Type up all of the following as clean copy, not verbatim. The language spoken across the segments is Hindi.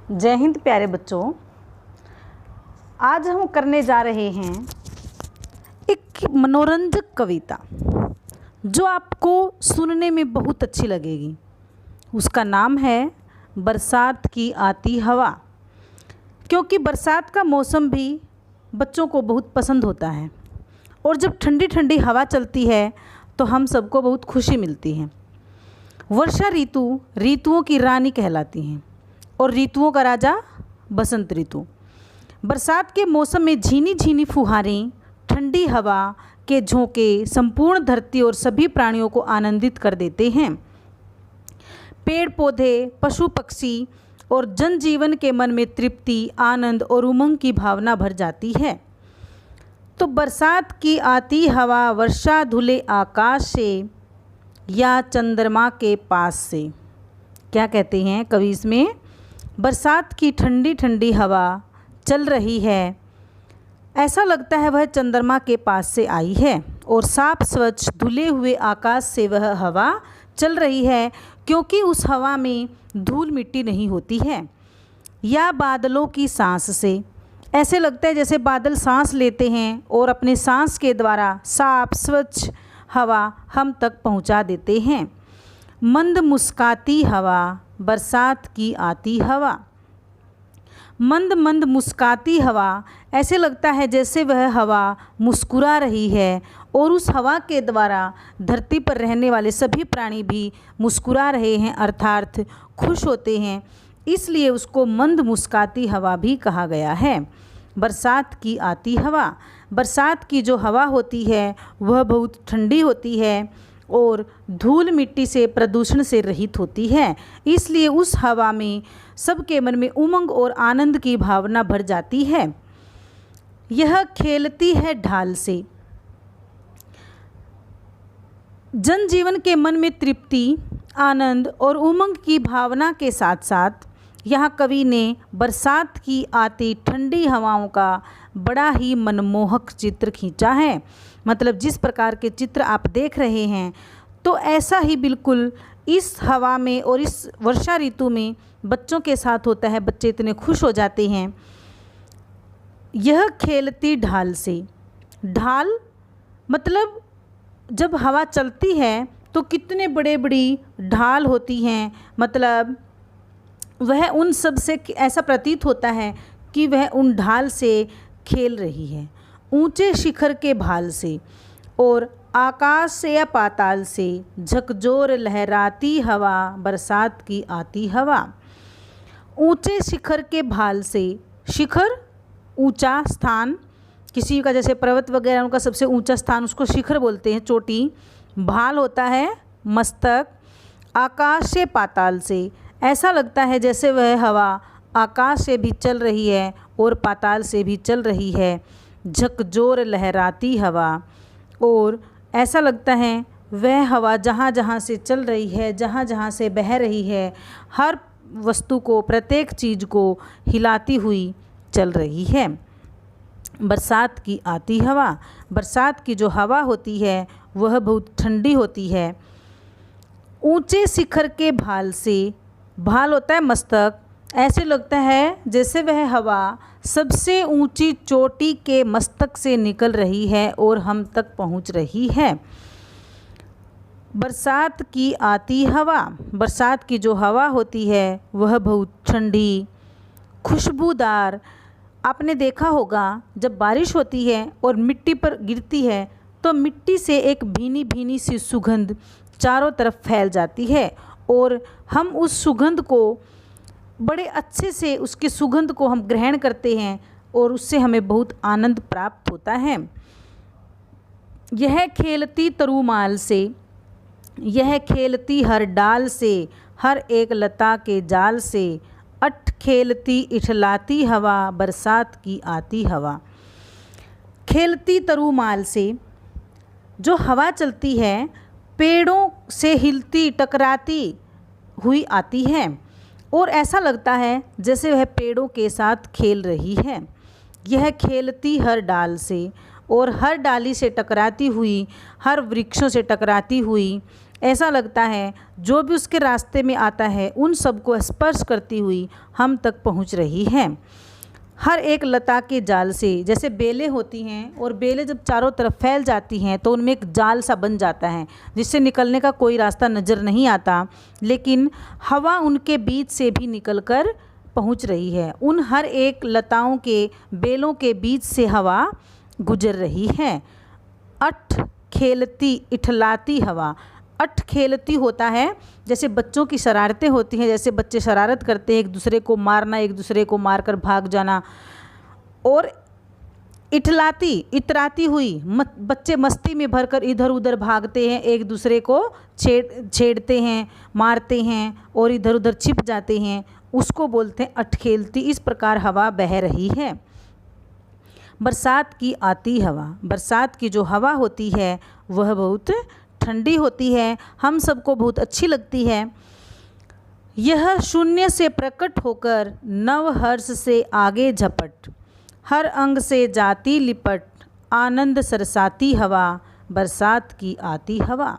जय हिंद प्यारे बच्चों। आज हम करने जा रहे हैं एक मनोरंजक कविता जो आपको सुनने में बहुत अच्छी लगेगी। उसका नाम है बरसात की आती हवा। क्योंकि बरसात का मौसम भी बच्चों को बहुत पसंद होता है और जब ठंडी ठंडी हवा चलती है तो हम सबको बहुत खुशी मिलती है। वर्षा ऋतु ऋतुओं की रानी कहलाती हैं और ऋतुओं का राजा बसंत ऋतु। बरसात के मौसम में झीनी झीनी फुहारें, ठंडी हवा के झोंके संपूर्ण धरती और सभी प्राणियों को आनंदित कर देते हैं। पेड़ पौधे, पशु पक्षी और जनजीवन के मन में तृप्ति, आनंद और उमंग की भावना भर जाती है। तो बरसात की आती हवा वर्षा धुले आकाश से या चंद्रमा के पास से। क्या कहते हैं कवि इसमें? बरसात की ठंडी ठंडी हवा चल रही है, ऐसा लगता है वह चंद्रमा के पास से आई है और साफ स्वच्छ धुले हुए आकाश से वह हवा चल रही है, क्योंकि उस हवा में धूल मिट्टी नहीं होती है। या बादलों की सांस से ऐसे लगता है जैसे बादल सांस लेते हैं और अपने सांस के द्वारा साफ स्वच्छ हवा हम तक पहुंचा देते हैं। मंद मुस्काती हवा बरसात की आती हवा। मंद मंद मुस्काती हवा, ऐसे लगता है जैसे वह हवा मुस्कुरा रही है और उस हवा के द्वारा धरती पर रहने वाले सभी प्राणी भी मुस्कुरा रहे हैं, अर्थात खुश होते हैं। इसलिए उसको मंद मुस्काती हवा भी कहा गया है। बरसात की आती हवा। बरसात की जो हवा होती है वह बहुत ठंडी होती है और धूल मिट्टी से, प्रदूषण से रहित होती है। इसलिए उस हवा में सबके मन में उमंग और आनंद की भावना भर जाती है। यह खेलती है ढाल से। जनजीवन के मन में तृप्ति, आनंद और उमंग की भावना के साथ साथ यहाँ कवि ने बरसात की आती ठंडी हवाओं का बड़ा ही मनमोहक चित्र खींचा है। मतलब जिस प्रकार के चित्र आप देख रहे हैं तो ऐसा ही बिल्कुल इस हवा में और इस वर्षा ऋतु में बच्चों के साथ होता है। बच्चे इतने खुश हो जाते हैं। यह खेलती ढाल से। ढाल मतलब जब हवा चलती है तो कितने बड़े बड़ी ढाल होती हैं। मतलब वह उन सब से ऐसा प्रतीत होता है कि वह उन ढाल से खेल रही है। ऊंचे शिखर के भाल से और आकाश से या पाताल से झकझोर लहराती हवा बरसात की आती हवा। ऊंचे शिखर के भाल से, शिखर ऊंचा स्थान, किसी का जैसे पर्वत वगैरह उनका सबसे ऊंचा स्थान उसको शिखर बोलते हैं, चोटी। भाल होता है मस्तक। आकाश से पाताल से, ऐसा लगता है जैसे वह हवा आकाश से भी चल रही है और पाताल से भी चल रही है। झकझोर लहराती हवा, और ऐसा लगता है वह हवा जहाँ जहाँ से चल रही है, जहाँ जहाँ से बह रही है, हर वस्तु को, प्रत्येक चीज़ को हिलाती हुई चल रही है। बरसात की आती हवा। बरसात की जो हवा होती है वह बहुत ठंडी होती है। ऊंचे शिखर के भाल से, भाल होता है मस्तक, ऐसे लगता है जैसे वह हवा सबसे ऊंची चोटी के मस्तक से निकल रही है और हम तक पहुंच रही है। बरसात की आती हवा। बरसात की जो हवा होती है वह बहुत ठंडी, खुशबूदार। आपने देखा होगा जब बारिश होती है और मिट्टी पर गिरती है तो मिट्टी से एक भीनी भीनी सी सुगंध चारों तरफ फैल जाती है और हम उस सुगंध को बड़े अच्छे से, उसकी सुगंध को हम ग्रहण करते हैं और उससे हमें बहुत आनंद प्राप्त होता है। यह खेलती तरूमाल से। यह खेलती हर डाल से, हर एक लता के जाल से। अट खेलती इठलाती हवा बरसात की आती हवा। खेलती तरूमाल से जो हवा चलती है पेड़ों से हिलती टकराती हुई आती है और ऐसा लगता है जैसे वह पेड़ों के साथ खेल रही है। यह खेलती हर डाल से, और हर डाली से टकराती हुई, हर वृक्षों से टकराती हुई ऐसा लगता है जो भी उसके रास्ते में आता है उन सबको स्पर्श करती हुई हम तक पहुंच रही है। हर एक लता के जाल से, जैसे बेलें होती हैं और बेलें जब चारों तरफ फैल जाती हैं तो उनमें एक जाल सा बन जाता है जिससे निकलने का कोई रास्ता नज़र नहीं आता, लेकिन हवा उनके बीच से भी निकलकर पहुंच रही है। उन हर एक लताओं के बेलों के बीच से हवा गुजर रही है। अठ खेलती इठलाती हवा। अठ खेलती होता है जैसे बच्चों की शरारतें होती हैं, जैसे बच्चे शरारत करते हैं, एक दूसरे को मारना, एक दूसरे को मारकर भाग जाना। और इठलाती इतराती हुई, बच्चे मस्ती में भरकर इधर उधर भागते हैं, एक दूसरे को छेड़ते हैं, मारते हैं और इधर उधर छिप जाते हैं, उसको बोलते हैं अठखेलती। इस प्रकार हवा बह रही है। बरसात की आती हवा। बरसात की जो हवा होती है वह बहुत ठंडी होती है, हम सबको बहुत अच्छी लगती है। यह शून्य से प्रकट होकर नव हर्ष से आगे झपट, हर अंग से जाती लिपट, आनंद सरसाती हवा, बरसात की आती हवा।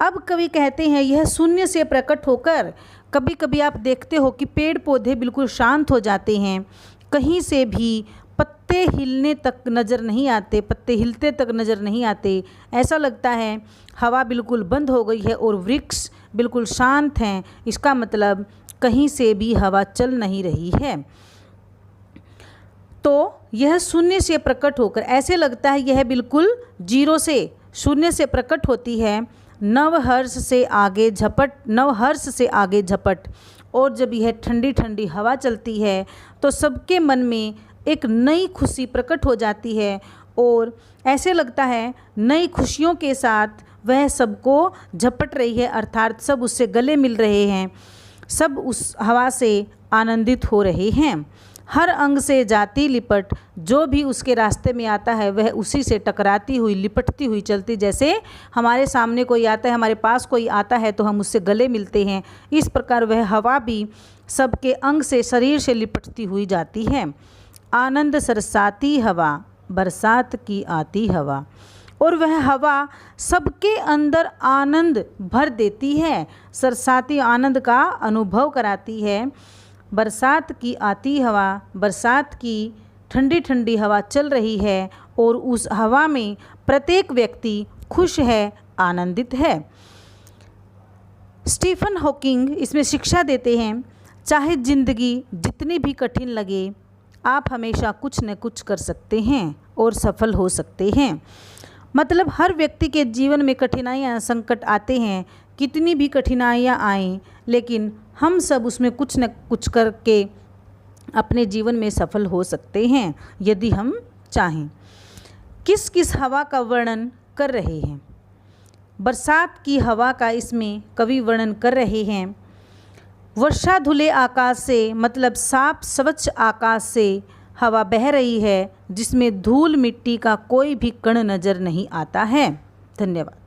अब कवि कहते हैं यह शून्य से प्रकट होकर, कभी कभी आप देखते हो कि पेड़ पौधे बिल्कुल शांत हो जाते हैं, कहीं से भी पत्ते हिलने तक नज़र नहीं आते, पत्ते हिलते तक नज़र नहीं आते। ऐसा लगता है हवा बिल्कुल बंद हो गई है और वृक्ष बिल्कुल शांत हैं। इसका मतलब कहीं से भी हवा चल नहीं रही है। तो यह शून्य से प्रकट होकर, ऐसे लगता है यह बिल्कुल जीरो से, शून्य से प्रकट होती है। नव हर्ष से आगे झपट, नव हर्ष से आगे झपट। और जब यह ठंडी ठंडी हवा चलती है तो सबके मन में एक नई खुशी प्रकट हो जाती है और ऐसे लगता है नई खुशियों के साथ वह सबको झपट रही है, अर्थात सब उससे गले मिल रहे हैं, सब उस हवा से आनंदित हो रहे हैं। हर अंग से जाती लिपट, जो भी उसके रास्ते में आता है वह उसी से टकराती हुई, लिपटती हुई चलती, जैसे हमारे सामने कोई आता है, हमारे पास कोई आता है तो हम उससे गले मिलते हैं, इस प्रकार वह हवा भी सबके अंग से, शरीर से लिपटती हुई जाती है। आनंद सरसाती हवा, बरसात की आती हवा। और वह हवा सबके अंदर आनंद भर देती है, सरसाती, आनंद का अनुभव कराती है। बरसात की आती हवा, बरसात की ठंडी ठंडी हवा चल रही है और उस हवा में प्रत्येक व्यक्ति खुश है, आनंदित है। स्टीफन हॉकिंग इसमें शिक्षा देते हैं, चाहे ज़िंदगी जितनी भी कठिन लगे, आप हमेशा कुछ न कुछ कर सकते हैं और सफल हो सकते हैं। मतलब हर व्यक्ति के जीवन में कठिनाइयाँ, संकट आते हैं, कितनी भी कठिनाइयाँ आएं, लेकिन हम सब उसमें कुछ न कुछ करके अपने जीवन में सफल हो सकते हैं यदि हम चाहें। किस किस हवा का वर्णन कर रहे हैं? बरसात की हवा का इसमें कवि वर्णन कर रहे हैं। वर्षा धुले आकाश से, मतलब साफ स्वच्छ आकाश से हवा बह रही है जिसमें धूल मिट्टी का कोई भी कण नज़र नहीं आता है। धन्यवाद।